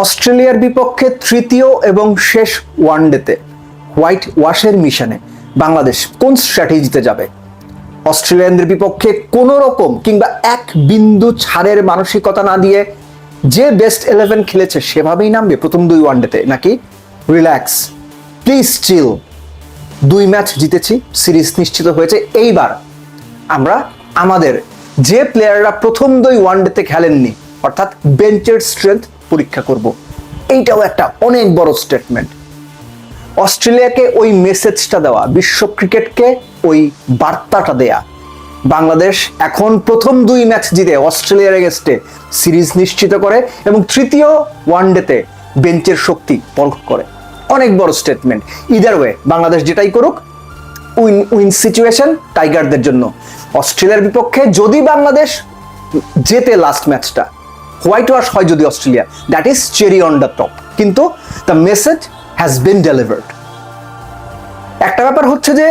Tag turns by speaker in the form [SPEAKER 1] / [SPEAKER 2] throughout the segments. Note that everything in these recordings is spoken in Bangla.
[SPEAKER 1] অস্ট্রেলিয়ার বিপক্ষে তৃতীয় এবং শেষ ওয়ানডেতে হোয়াইট ওয়াশের মিশনে বাংলাদেশ কোন স্ট্র্যাটেজিতে যাবে? অস্ট্রেলিয়ানদের বিপক্ষে কোনো রকম কিংবা এক বিন্দু ছাড়ের মানসিকতা না দিয়ে যে বেস্ট 11 খেলেছে সেভাবেই নামবে প্রথম দুই ওয়ানডেতে, নাকি রিল্যাক্স, প্লিজ চিল, 2 ম্যাচ জিতেছি, সিরিজ নিশ্চিত হয়েছে, এইবার আমরা আমাদের যে প্লেয়াররা প্রথম দুই ওয়ানডেতে খেলেননি অর্থাৎ বেঞ্চের স্ট্রেংথ পরীক্ষা করব। এইটাও একটা অনেক বড় স্টেটমেন্ট। অস্ট্রেলিয়াকে ওই মেসেজটা দেওয়া, বিশ্ব ক্রিকেটকে ওই বার্তাটা দেয়া, বাংলাদেশ এখন প্রথম 2 ম্যাচ জিতে অস্ট্রেলিয়ার এগেইনস্টে সিরিজ নিশ্চিত করে এবং তৃতীয় ওয়ানডেতে বেঞ্চের শক্তি পরখ করে। অনেক বড় স্টেটমেন্ট। ইদার ওয়ে বাংলাদেশ যেটাই করুক, উইন সিচুয়েশন টাইগারদের জন্য। অস্ট্রেলিয়ার বিপক্ষে যদি বাংলাদেশ জেতে লাস্ট ম্যাচটা, হোয়াইট ওয়াশ হয় যদি Australia, that is cherry on the top, কিন্তু the message has been delivered. একটা ব্যাপার হচ্ছে যে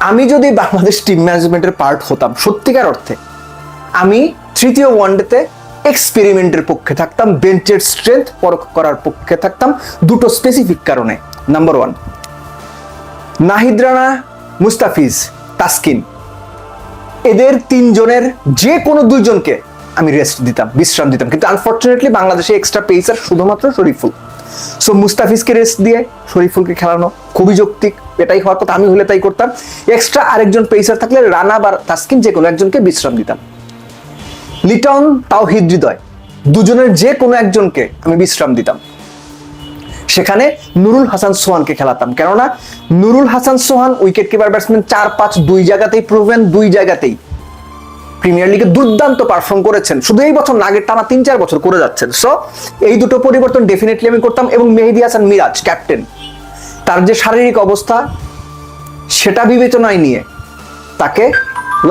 [SPEAKER 1] আমি যদি বাংলাদেশ টিম ম্যানেজমেন্টের পার্ট হতাম সত্যিকার অর্থে, আমি তৃতীয় ওয়ানডেতে এক্সপেরিমেন্টের পক্ষে থাকতাম, বেঞ্চের স্ট্রেংথ পরখ করার পক্ষে থাকতাম দুটো স্পেসিফিক কারণে। নাম্বার 1, নাহিদ রানা, মুস্তাফিজ, তাসকিন, এদের 3 জনের যে কোনো 2 জনকে আমি রেস্ট দিতাম, বিশ্রাম দিতাম, কিন্তু আনফরচুনেটলি বাংলাদেশে এক্সট্রা পেসার শুধুমাত্র শরীফুল। সো মুস্তাফিজকে রেস্ট দিয়ে শরীফুলকে খেলানো খুবই যৌক্তিক, এটাই হওয়ার কথা, আমি হলে তাই করতাম। এক্সট্রা আরেকজন পেসার থাকলে রানা বা তাসকিন যে কোনো একজনকে বিশ্রাম দিতাম। লিটন, তাওহিদ হৃদয়, 2 জনের যে কোনো একজনকে আমি বিশ্রাম দিতাম। সেখানে নুরুল হাসান সোহানকে খেলাতাম, কেননা নুরুল হাসান সোহান উইকেট কিপার ব্যাটসম্যান 4-5 2 জায়গাতেই প্রুভেন, 2 জায়গাতেই প্রিমিয়ার লিগে দুর্দান্ত পারফর্ম করেছেন, শুধু এই বছর না, আগের টানা 3-4 বছর করে যাচ্ছেন। সো এই দুটো পরিবর্তন ডেফিনেটলি আমি করতাম। এবং মেহেদী হাসান মিরাজ ক্যাপ্টেন, তার যে শারীরিক অবস্থা সেটা বিবেচনায় নিয়ে তাকে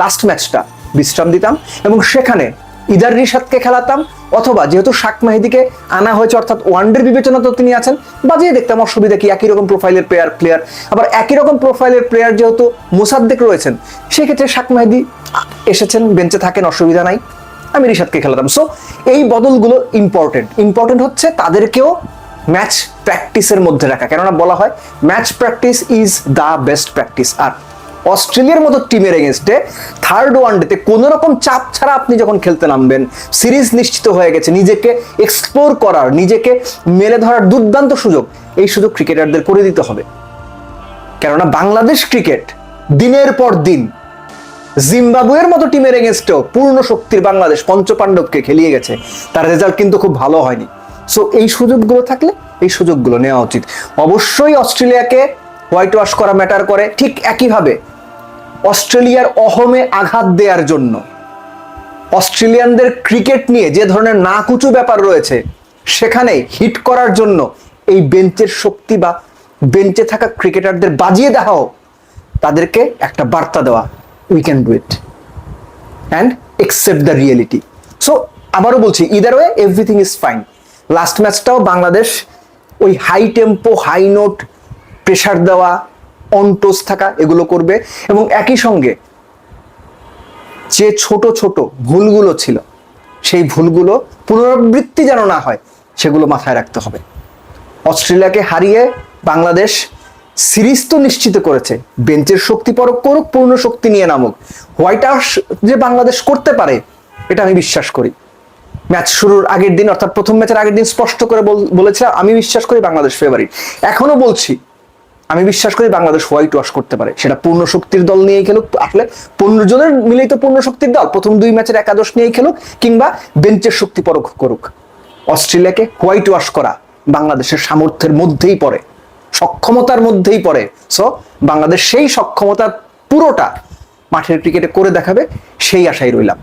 [SPEAKER 1] লাস্ট ম্যাচটা বিশ্রাম দিতাম এবং সেখানে ইদার রিশাদকে খেলাতাম, অথবা যেহেতু শাক মাহিদিকে আনা হয়েছে অর্থাৎ ওয়ানডের বিবেচনা তো তিনি আছেন, বাজিয়ে দেখতাম, অসুবিধা কি, একই রকম প্রোফাইলের প্লেয়ার, আবার একই রকম প্রোফাইলের প্লেয়ার যেহেতু মোসাদ্দেক রয়েছেন, সেক্ষেত্রে শাক মাহিদি এসেছেন, বেঞ্চে থাকেন, অসুবিধা নাই, আমি রিশাদকে খেলাতাম। সো এই বদলগুলো ইম্পর্টেন্ট হচ্ছে তাদেরকেও ম্যাচ প্র্যাকটিসের মধ্যে রাখা, কেননা বলা হয় match practice is the best practice. আর অস্ট্রেলিয়ার মতো টিমের এগেইনস্টে থার্ড ওয়ানডেতে কোনো রকম চাপ ছাড়া আপনি যখন খেলতে নামবেন, সিরিজ নিশ্চিত হয়ে গেছে, নিজেকে এক্সপ্লোর করার, নিজেকে মেলে ধরার দুর্দান্ত সুযোগ, এই সুযোগ ক্রিকেটারদের করে দিতে হবে। কেননা বাংলাদেশ ক্রিকেট দিনের পর দিন জিম্বাবুয়ের মতো টিমের এগেইনস্টেও পূর্ণ শক্তির বাংলাদেশ পঞ্চপাণ্ডবকে খেলিয়ে গেছে, তার রেজাল্ট কিন্তু খুব ভালো হয়নি। সো এই সুযোগগুলো থাকলে এই সুযোগগুলো নেওয়া উচিত। অবশ্যই অস্ট্রেলিয়াকে হোয়াইট ওয়াশ করা ম্যাটার করে, ঠিক একইভাবে অস্ট্রেলিয়ার অহমে আঘাত দেওয়ার জন্য, অস্ট্রেলিয়ানদের ক্রিকেট নিয়ে যে ধরনের নাকুচু ব্যাপার রয়েছে সেখানে হিট করার জন্য এই বেঞ্চের শক্তি বা বেঞ্চে থাকা ক্রিকেটারদের বাজিয়ে দেওয়াও তাদেরকে একটা বার্তা দেওয়া, we can do it and accept the reality. So আবারও বলছি, either way everything is fine. Last ম্যাচটাও বাংলাদেশ ওই high tempo, high note, pressure দেওয়া, অন টোস থাকা, এগুলো করবে এবং একই সঙ্গে যে ছোট ছোট ভুলগুলো ছিল সেই ভুলগুলো পুনরাবৃত্তি যেন না হয় সেগুলো মাথায় রাখতে হবে। অস্ট্রেলিয়াকে হারিয়ে বাংলাদেশ সিরিজ তো নিশ্চিত করেছে, বেঞ্চের শক্তি পরখ করুক, পূর্ণ শক্তি নিয়ে নামুক। হোয়াইট ওয়াশ যে বাংলাদেশ করতে পারে এটা আমি বিশ্বাস করি। ম্যাচ শুরুর আগের দিন অর্থাৎ প্রথম ম্যাচের আগের দিন স্পষ্ট করে বলেছিলাম আমি বিশ্বাস করি বাংলাদেশ ফেভারিট। এখনো বলছি আমি বিশ্বাস করি বাংলাদেশ হোয়াইট ওয়াশ করতে পারে, সেটা পূর্ণ শক্তির দল নিয়েই খেলুক, আসলে 15 জনের মিলেই তো পূর্ণ শক্তির দল, প্রথম 2 ম্যাচের একাদশ নিয়েই খেলুক, কিংবা বেঞ্চের শক্তি পরখ করুক। অস্ট্রেলিয়াকে হোয়াইট ওয়াশ করা বাংলাদেশের সামর্থ্যের মধ্যেই পড়ে, সক্ষমতার মধ্যেই পড়ে। সো বাংলাদেশ সেই সক্ষমতার পুরোটা মাঠের ক্রিকেটে করে দেখাবে, সেই আশায় রইলাম।